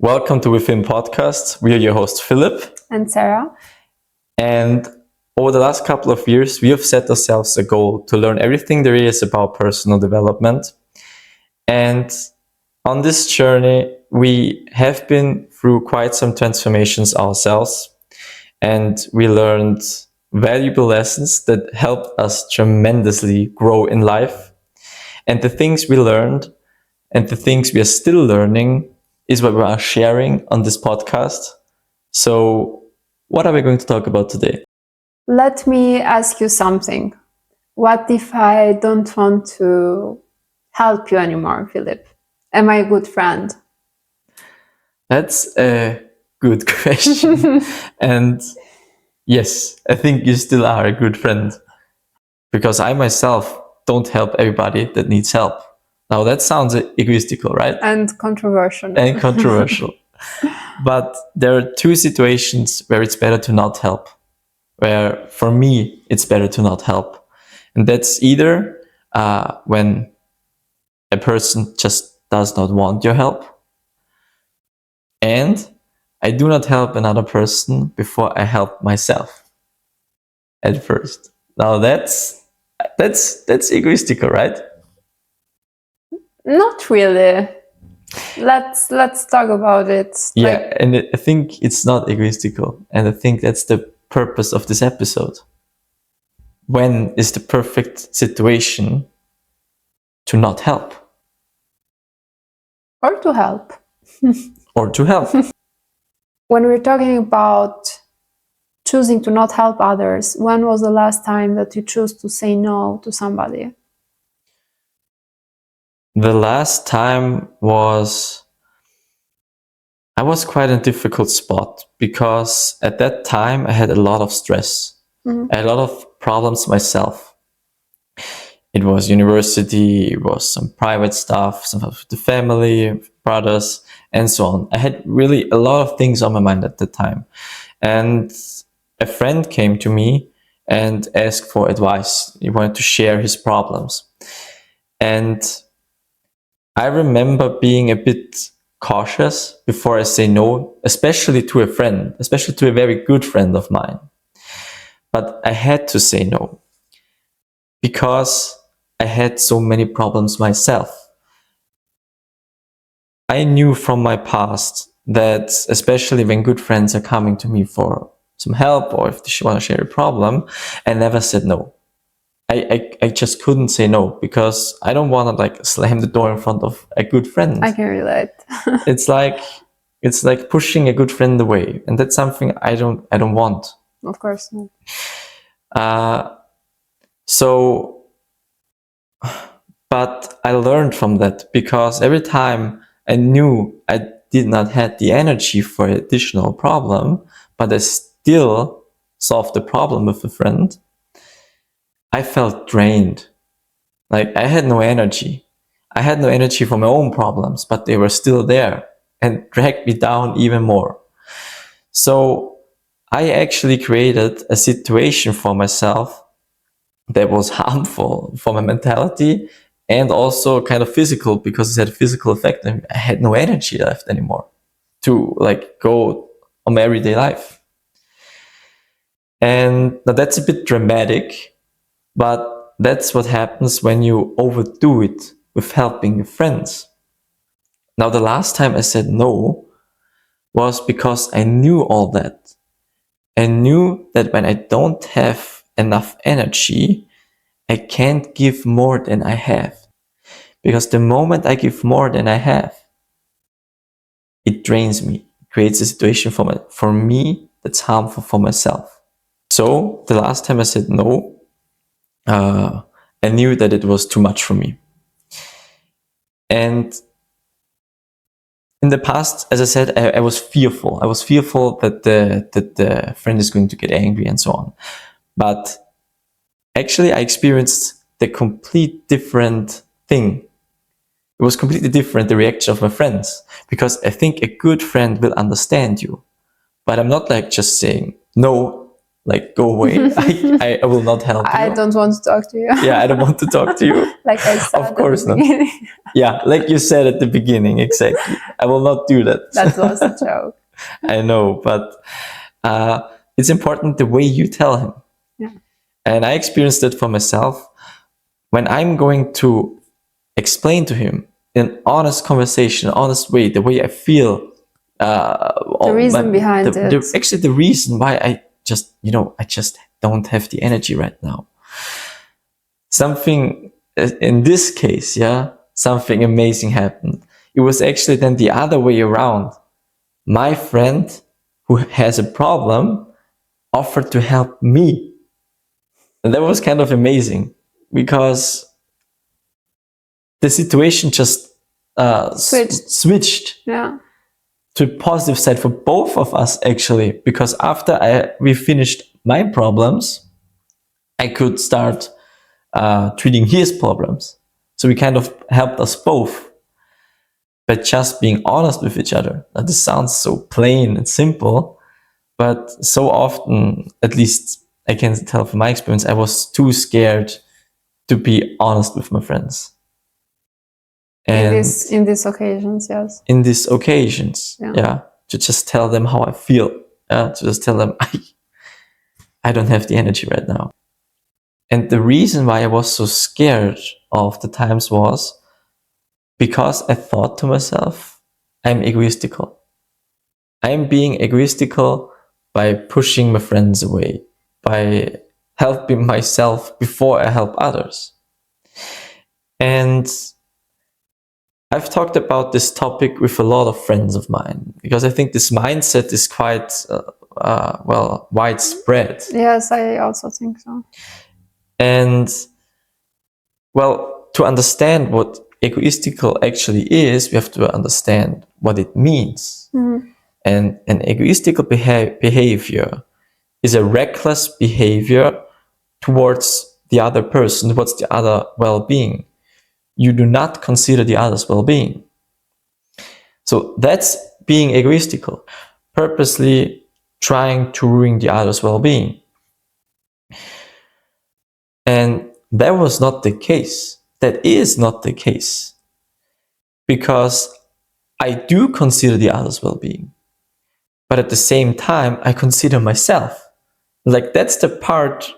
Welcome to Within Podcast. We are your hosts, Philip and Sarah. And over the last couple of years, we have set ourselves a goal to learn everything there is about personal development. And on this journey, we have been through quite some transformations ourselves. And we learned valuable lessons that helped us tremendously grow in life. And the things we learned and the things we are still learning is what we are sharing on this podcast. So what are we going to talk about today? Let me ask you something. What if I don't want to help you anymore, Philip? Am I a good friend? That's a good question. And yes, I think you still are a good friend. Because I myself don't help everybody that needs help. Now that sounds egoistical, right? And controversial. But there are two situations where it's better to not help. Where for me, it's better to not help. And that's either when a person just does not want your help. And I do not help another person before I help myself at first. Now that's egoistical, right? Not really. Let's talk about it. Yeah, and I think it's not egoistical. And I think that's the purpose of this episode. When is the perfect situation to not help? Or to help. Or to help. When we're talking about choosing to not help others, when was the last time that you chose to say no to somebody? The last time was, I was quite in a difficult spot because at that time I had a lot of stress. I had a lot of problems myself. It was university, it was some private stuff, some of the family, brothers, and so on. I had really a lot of things on my mind at the time. And a friend came to me and asked for advice. He wanted to share his problems. And I remember being a bit cautious before I say no, especially to a friend, especially to a very good friend of mine. But I had to say no because I had so many problems myself. I knew from my past that especially when good friends are coming to me for some help or if they want to share a problem, I never said no. I just couldn't say no because I don't want to slam the door in front of a good friend. I can relate. It's like pushing a good friend away, and that's something I don't want. Of course not. But I learned from that because every time I knew I did not have the energy for an additional problem, but I still solved the problem with a friend, I felt drained. Like I had no energy. I had no energy for my own problems, but they were still there and dragged me down even more. So I actually created a situation for myself that was harmful for my mentality and also kind of physical because it had a physical effect. And I had no energy left anymore to go on my everyday life. And now that's a bit dramatic, but that's what happens when you overdo it with helping your friends. Now, the last time I said no was because I knew all that. I knew that when I don't have enough energy, I can't give more than I have. Because the moment I give more than I have, it drains me. It creates a situation for me that's harmful for myself. So the last time I said no, I knew that it was too much for me. And in the past, as I said, I was fearful. I was fearful that the friend is going to get angry and so on. But actually, I experienced the complete different thing. It was completely different, the reaction of my friends, because I think a good friend will understand you. But I'm not just saying no like, go away. I will not help you. I don't want to talk to you. Yeah, I don't want to talk to you. Like I said Of course at the not. beginning. Yeah, like you said at the beginning, exactly. I will not do that. That was a joke. I know, but it's important the way you tell him. Yeah. And I experienced it for myself. When I'm going to explain to him in an honest conversation, honest way, the way I feel, The reason behind it. actually the reason why I just don't have the energy right now. Something in this case, something amazing happened. It was actually then the other way around. My friend who has a problem offered to help me. And that was kind of amazing because the situation just switched to a positive side for both of us, actually, because after we finished my problems, I could start treating his problems. So we kind of helped us both by just being honest with each other. Now, this sounds so plain and simple, but so often, at least I can tell from my experience, I was too scared to be honest with my friends. And in these occasions, yes. In these occasions, to just tell them how I feel. To just tell them I don't have the energy right now. And the reason why I was so scared of the times was because I thought to myself, I'm egoistical. I'm being egoistical by pushing my friends away, by helping myself before I help others. And I've talked about this topic with a lot of friends of mine because I think this mindset is quite, widespread. Yes, I also think so. And, well, to understand what egoistical actually is, we have to understand what it means. Mm-hmm. And an egoistical behavior is a reckless behavior towards the other person, towards the other well-being. You do not consider the other's well-being. So that's being egoistical, purposely trying to ruin the other's well-being. And that was not the case. That is not the case. Because I do consider the other's well-being. But at the same time, I consider myself. Like, that's the part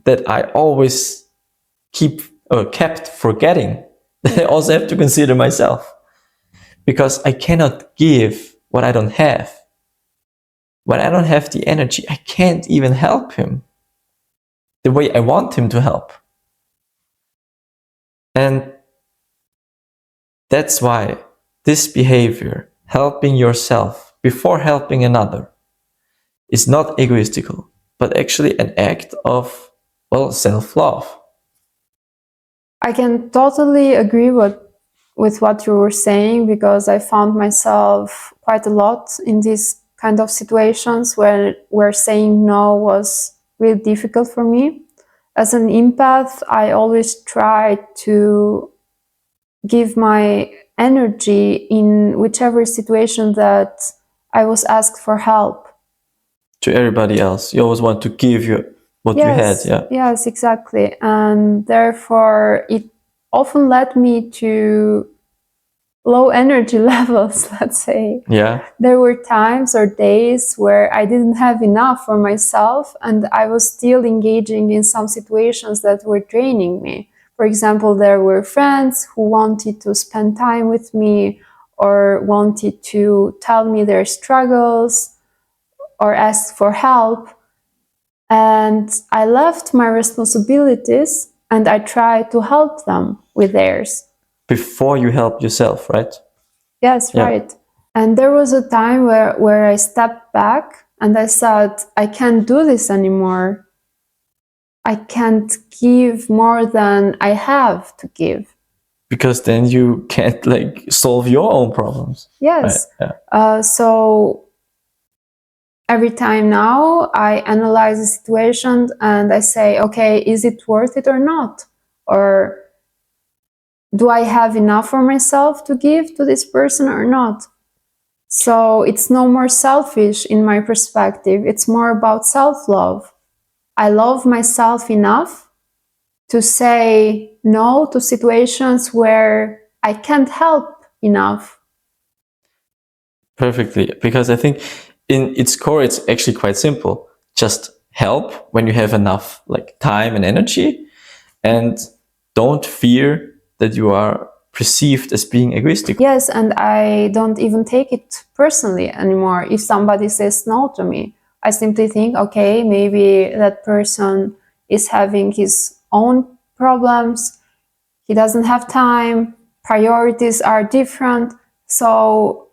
that I always kept forgetting. I also have to consider myself. Because I cannot give what I don't have. When I don't have the energy, I can't even help him the way I want him to help. And that's why this behavior, helping yourself before helping another, is not egoistical, but actually an act of, self-love. I can totally agree with what you were saying, because I found myself quite a lot in these kind of situations where saying no was really difficult for me. As an empath, I always try to give my energy in whichever situation that I was asked for help. To everybody else. You always want to give what you had, yeah? Yes, exactly. And therefore, it often led me to low energy levels, let's say. Yeah. There were times or days where I didn't have enough for myself, and I was still engaging in some situations that were draining me. For example, there were friends who wanted to spend time with me or wanted to tell me their struggles or ask for help. And I left my responsibilities and I tried to help them with theirs. Before you help yourself, right? Yes, right. And there was a time where I stepped back and I thought, I can't do this anymore. I can't give more than I have to give. Because then you can't solve your own problems. Yes. Right? Yeah. So every time now I analyze the situation and I say, okay, is it worth it or not? Or do I have enough for myself to give to this person or not? So it's no more selfish in my perspective. It's more about self-love. I love myself enough to say no to situations where I can't help enough. Perfectly, because I think in its core, it's actually quite simple. Just help when you have enough like time and energy, and don't fear that you are perceived as being egoistic. Yes, and I don't even take it personally anymore. If somebody says no to me, I simply think, okay, maybe that person is having his own problems. He doesn't have time. Priorities are different. So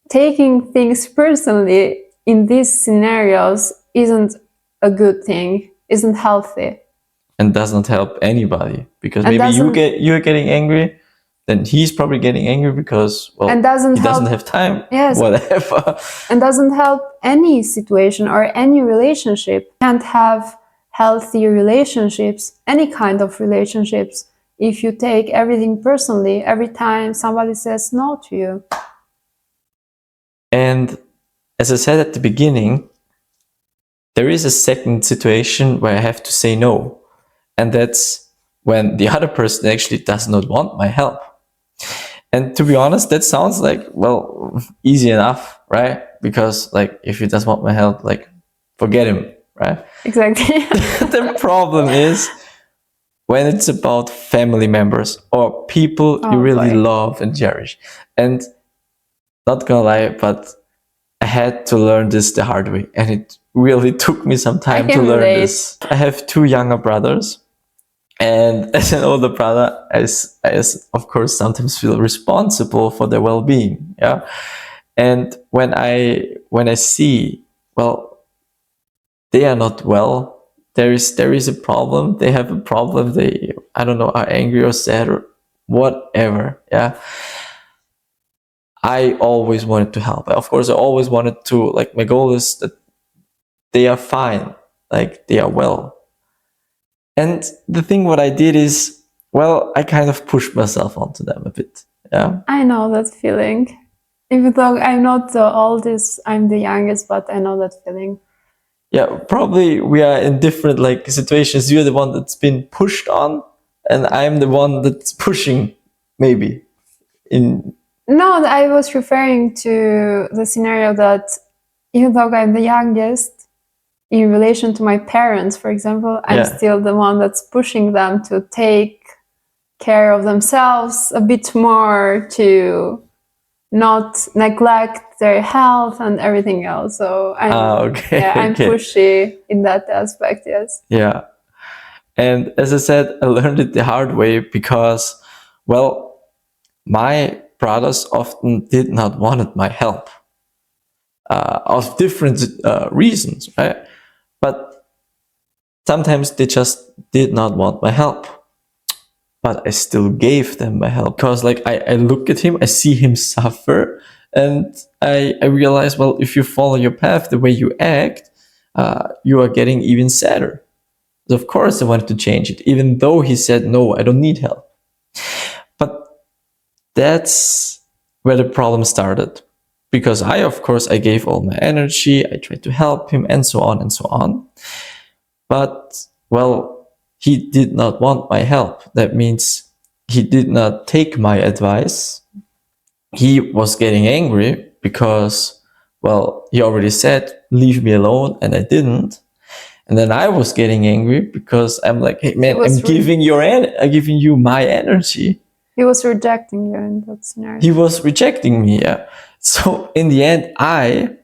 taking things personally in these scenarios isn't a good thing, isn't healthy. And doesn't help anybody, because And maybe you're getting angry, then he's probably getting angry because, well, and doesn't he help, doesn't have time. yes, Whatever. and doesn't help any situation or any relationship. Can't have healthy relationships, any kind of relationships, if you take everything personally every time somebody says no to you. And as I said at the beginning, there is a second situation where I have to say no. And that's when the other person actually does not want my help. And to be honest, that sounds like, well, easy enough, right? Because like, if he doesn't want my help, like, forget him, right? Exactly. The problem is when it's about family members or people you really love and cherish. And not gonna lie, but I had to learn this the hard way, and it really took me some time to learn this. I have two younger brothers, and as an older brother, I of course sometimes feel responsible for their well-being. Yeah, and when I see, well, they are not well, there is a problem. They have a problem. They, I don't know, are angry or sad or whatever. Yeah. I always wanted to help. Of course, I always wanted to, like, my goal is that they are fine, like they are well. And the thing what I did is, well, I kind of pushed myself onto them a bit. Yeah. I know that feeling. Even though I'm not the oldest, I'm the youngest, but I know that feeling. Yeah, probably we are in different like situations. You're the one that's been pushed on, and I'm the one that's pushing, maybe. No, I was referring to the scenario that even though I'm the youngest, in relation to my parents, for example, I'm still the one that's pushing them to take care of themselves a bit more, to not neglect their health and everything else. So I'm pushy in that aspect, yes. Yeah. And as I said, I learned it the hard way because, well, my brothers often did not want my help of different reasons, right? But sometimes they just did not want my help. But I still gave them my help because, like, I look at him, I see him suffer, and I realize, well, if you follow your path the way you act, you are getting even sadder. So of course, I wanted to change it, even though he said, no, I don't need help. But that's where the problem started. Because of course, I gave all my energy, I tried to help him, and so on and so on. But, well, he did not want my help. That means he did not take my advice. He was getting angry because, well, he already said, leave me alone, and I didn't. And then I was getting angry because I'm like, hey man, I'm giving you my energy. He was rejecting you in that scenario. He was rejecting me, yeah. So in the end, I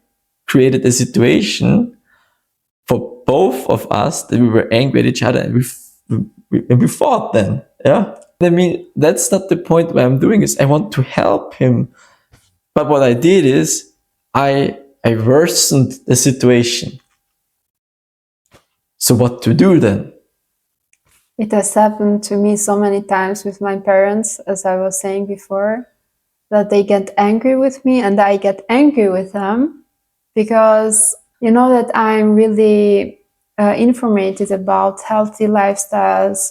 created a situation for both of us that we were angry at each other, and we fought then, yeah. I mean, that's not the point where I'm doing this. I want to help him. But what I did is I worsened the situation. So what to do then? It has happened to me so many times with my parents, as I was saying before, that they get angry with me and I get angry with them because you know that I'm really informated about healthy lifestyles,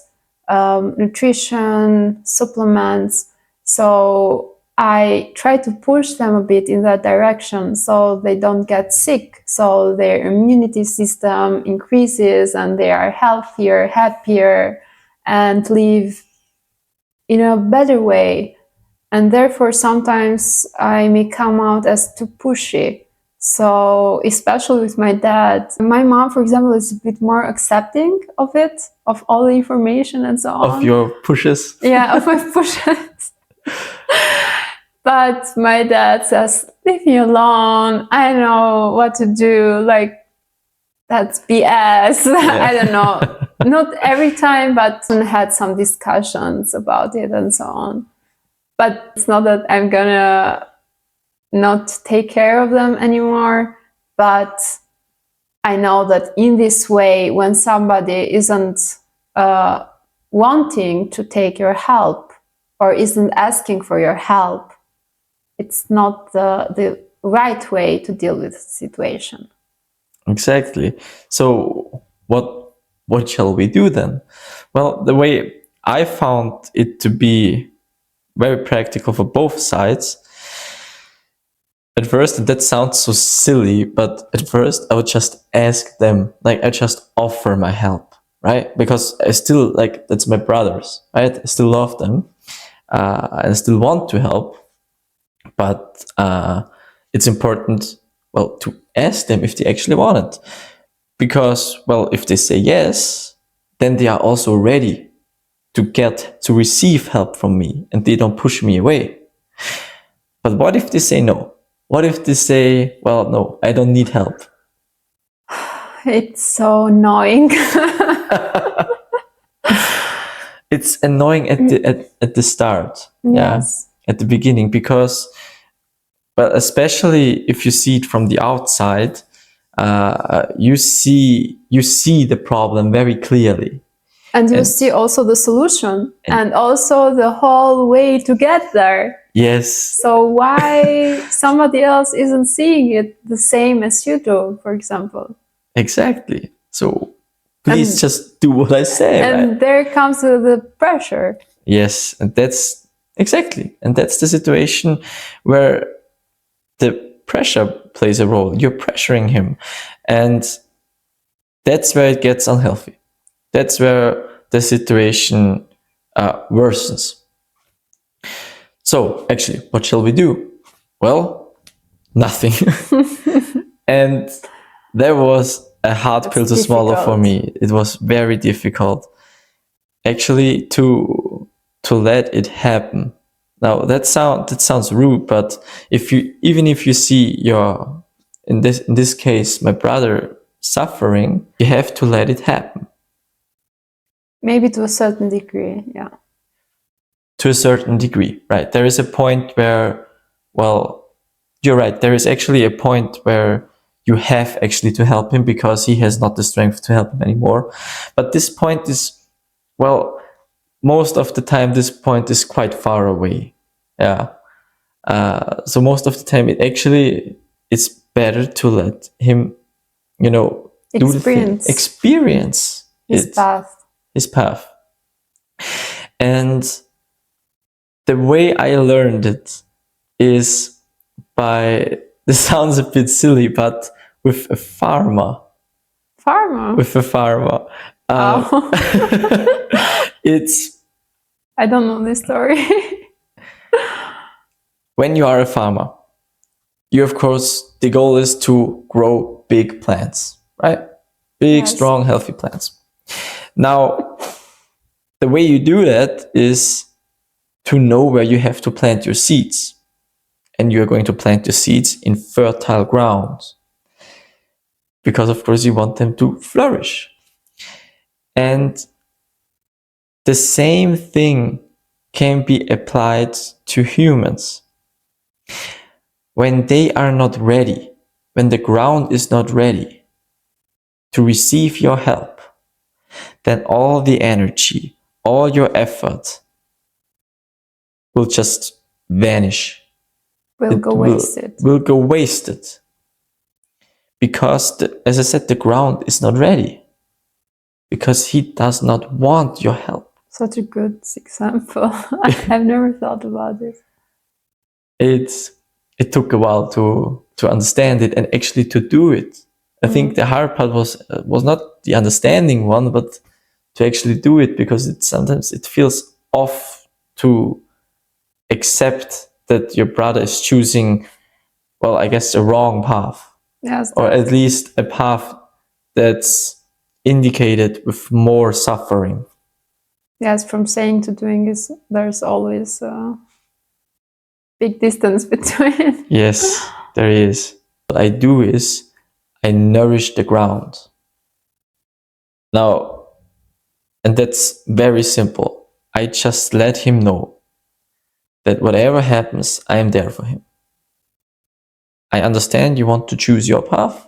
nutrition, supplements. So I try to push them a bit in that direction so they don't get sick, so their immunity system increases and they are healthier, happier, and live in a better way. And therefore, sometimes I may come out as too pushy. So, especially with my dad, my mom, for example, is a bit more accepting of it, of all the information and so on. Of your pushes? Yeah, of my pushes. But my dad says, leave me alone. I know what to do. Like, that's BS. Yeah. I don't know. Not every time, but I had some discussions about it and so on. But it's not that I'm gonna not take care of them anymore. But I know that in this way, when somebody isn't wanting to take your help or isn't asking for your help, it's not the right way to deal with the situation. Exactly. So what shall we do then? Well, the way I found it to be very practical for both sides, at first, and that sounds so silly, but at first I would just ask them, like I just offer my help, right? Because I still, like, that's my brothers, right? I still love them. I still want to help, but it's important, well, to ask them if they actually want it. Because, well, if they say yes, then they are also ready to receive help from me and they don't push me away. But what if they say no? What if they say, well, no, I don't need help? It's so annoying. It's annoying at the start. Yes. Yeah, at the beginning, because, well, especially if you see it from the outside, you see the problem very clearly. And you see also the solution and also the whole way to get there. Yes. So why somebody else isn't seeing it the same as you do, for example? Exactly. So please just do what I say. And right? There comes the pressure. Yes, and that's exactly. And that's the situation where the pressure plays a role. You're pressuring him. And that's where it gets unhealthy. That's where the situation worsens. So, actually, what shall we do? Well, nothing. And there was a hard pill to swallow for me. It was very difficult, actually, to let it happen. Now that sounds rude, but even if you see in this case my brother suffering, you have to let it happen. Maybe to a certain degree, yeah. To a certain degree, right? There is a point where, well, you're right. There is actually a point where you have actually to help him because he has not the strength to help him anymore. But this point is, well, most of the time this point is quite far away. Yeah. So most of the time it's better to let him, do the thing, experience his path. And the way I learned it is by, this sounds a bit silly, but with a farmer. With a farmer. I don't know this story. When you are a farmer, you, of course, the goal is to grow big plants, right? Big, strong, healthy plants. Now, the way you do that is to know where you have to plant your seeds. And you're going to plant the seeds in fertile ground. Because, of course, you want them to flourish. And the same thing can be applied to humans. When they are not ready, when the ground is not ready to receive your help, then all the energy, all your effort will just vanish. Will go wasted. Because, as I said, the ground is not ready. Because he does not want your help. Such a good example. I've never thought about this. it took a while to understand it and actually to do it. I think the hard part was not the understanding one, but to actually do it, because sometimes it feels off to accept that your brother is choosing, well, I guess, the wrong path. Yes, or at least a path that's indicated with more suffering. yes, from saying to doing there's always a big distance between. Yes, there is. What I do is I nourish the ground. Now, and that's very simple. I just let him know that whatever happens, I am there for him. I understand you want to choose your path.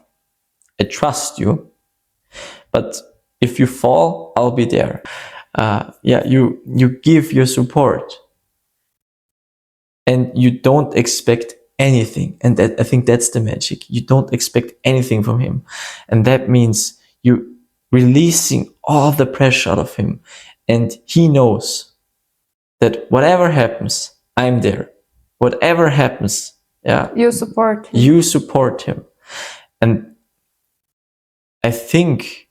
I trust you. But if you fall, I'll be there. You give your support. And you don't expect anything. And I think that's the magic. You don't expect anything from him. And that means you releasing all the pressure out of him. And he knows that whatever happens, I'm there. Whatever happens, You support him. You support him. And I think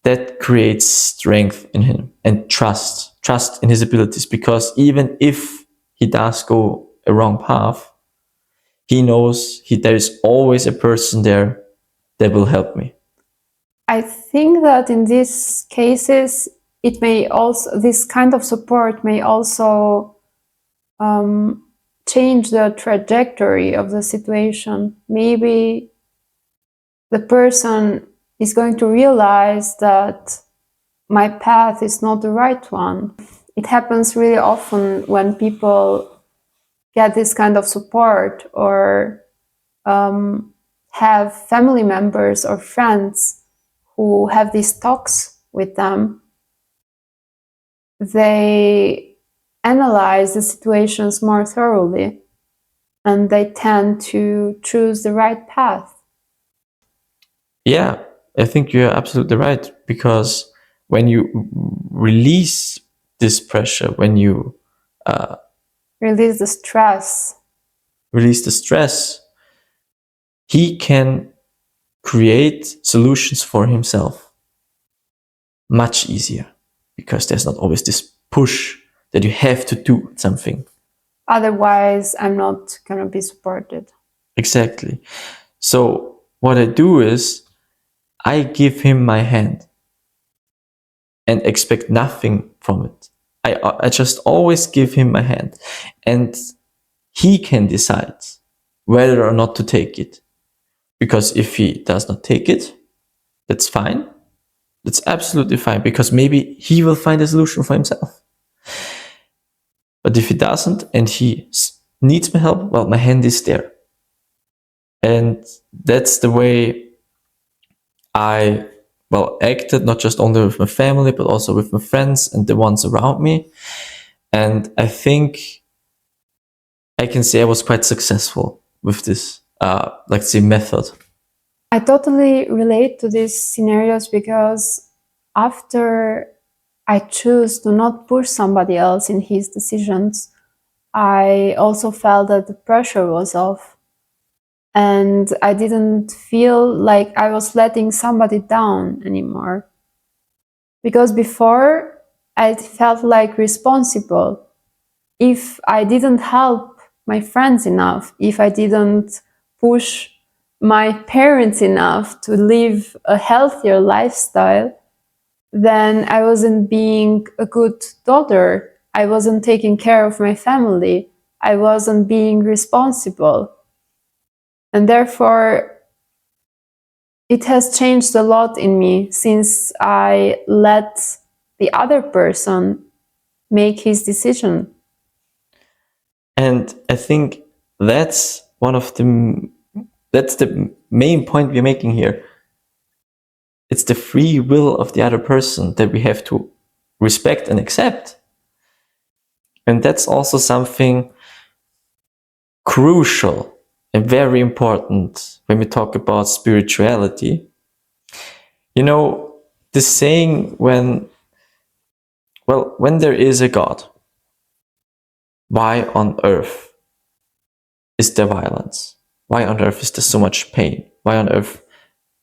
that creates strength in him and trust in his abilities, because even if he does go a wrong path, he knows there is always a person there that will help me. I think that in these cases, this kind of support may also change the trajectory of the situation. Maybe the person is going to realize that my path is not the right one. It happens really often when people get this kind of support or have family members or friends who have these talks with them. They analyze the situations more thoroughly and they tend to choose the right path. Yeah, I think you're absolutely right, because when you release this pressure, when you release the stress, he can create solutions for himself much easier, because there's not always this push that you have to do something. Otherwise, I'm not going to be supported. Exactly. So what I do is I give him my hand and expect nothing from it. I just always give him my hand, and he can decide whether or not to take it. Because if he does not take it, that's fine. That's absolutely fine, because maybe he will find a solution for himself. But if he doesn't and he needs my help, well, my hand is there. And that's the way I acted, not just only with my family, but also with my friends and the ones around me. And I think I can say I was quite successful with this, let's say, method. I totally relate to these scenarios because after I choose to not push somebody else in his decisions, I also felt that the pressure was off. And I didn't feel like I was letting somebody down anymore. Because before, I felt like responsible. If I didn't help my friends enough, if I didn't push my parents enough to live a healthier lifestyle, then I wasn't being a good daughter. I wasn't taking care of my family. I wasn't being responsible. And therefore, it has changed a lot in me since I let the other person make his decision. And I think that's that's the main point we're making here. It's the free will of the other person that we have to respect and accept. And that's also something crucial and very important when we talk about spirituality. You know, the saying when there is a God, why on earth is there violence? Why on earth is there so much pain? Why on earth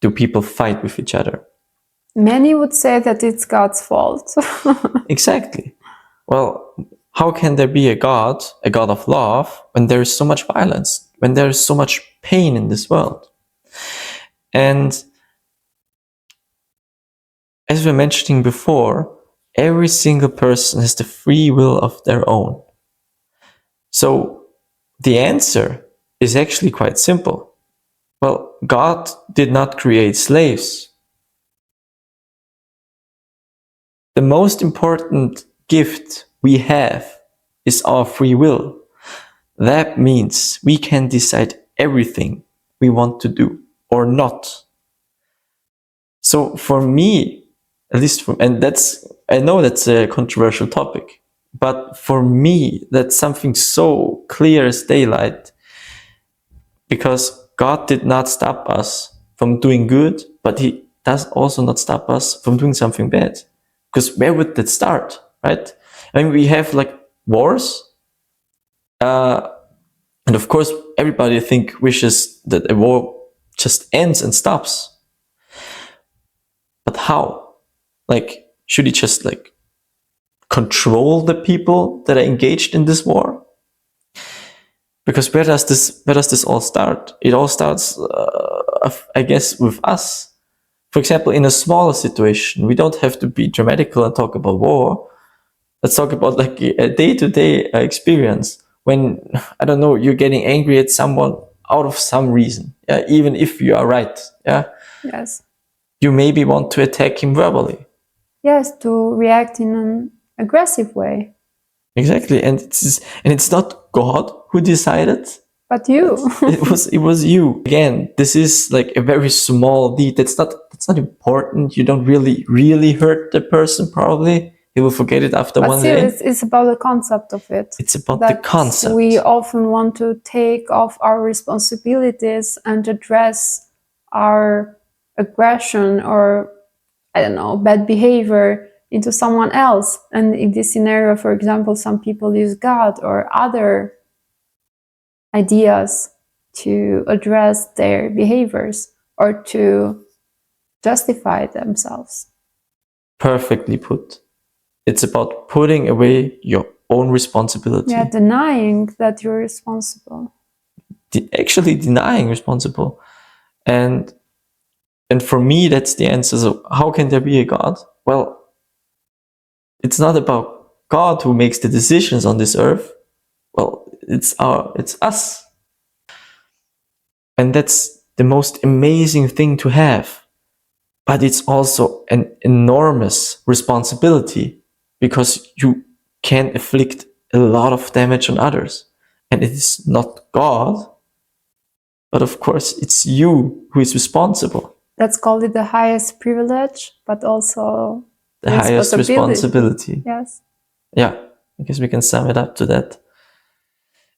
do people fight with each other? Many would say that it's God's fault. Exactly. Well, how can there be a God of love, when there is so much violence, when there is so much pain in this world? And as we were mentioning before, every single person has the free will of their own. So the answer is actually quite simple. Well, God did not create slaves. The most important gift we have is our free will. That means we can decide everything we want to do or not. So for me, at least, and I know that's a controversial topic, but for me, that's something so clear as daylight, because God did not stop us from doing good, but He does also not stop us from doing something bad. Because where would that start, right? I mean, we have like wars, and of course, everybody wishes that a war just ends and stops. But how? Like, should he just like control the people that are engaged in this war? Because where does this all start? It all starts, I guess, with us. For example, in a smaller situation, we don't have to be dramatical and talk about war. Let's talk about like a day-to-day experience. When, I don't know, you're getting angry at someone out of some reason, yeah, even if you are right, yeah. Yes. You maybe want to attack him verbally. Yes, to react in an aggressive way. Exactly, and it's not God who decided, but you. it was you. Again, this is like a very small deed. That's not important. You don't really hurt the person. Probably he will forget it after But one still, day. it's about the concept of it. It's about the concept. We often want to take off our responsibilities and address our aggression or, I don't know, bad behavior into someone else. And in this scenario, for example, some people use God or other ideas to address their behaviors or to justify themselves. Perfectly put. It's about putting away your own responsibility. Yeah, denying that you're responsible. Actually denying responsible. And for me, that's the answer. So how can there be a God? Well, it's not about God who makes the decisions on this earth. Well, it's us. And that's the most amazing thing to have. But it's also an enormous responsibility, because you can inflict a lot of damage on others. And it is not God, but of course it's you who is responsible. Let's call it the highest privilege, but also the highest responsibility. Yes. Yeah, I guess we can sum it up to that.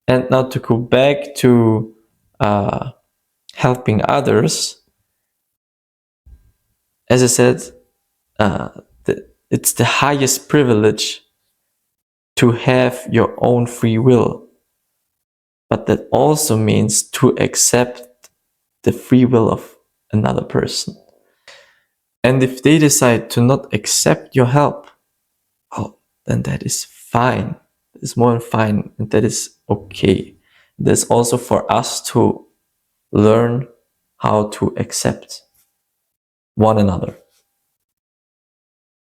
And now to go back to helping others, as I said, it's the highest privilege to have your own free will. But that also means to accept the free will of another person. And if they decide to not accept your help, well, then that is fine. That is more than fine, and that is okay. That's also for us to learn how to accept one another.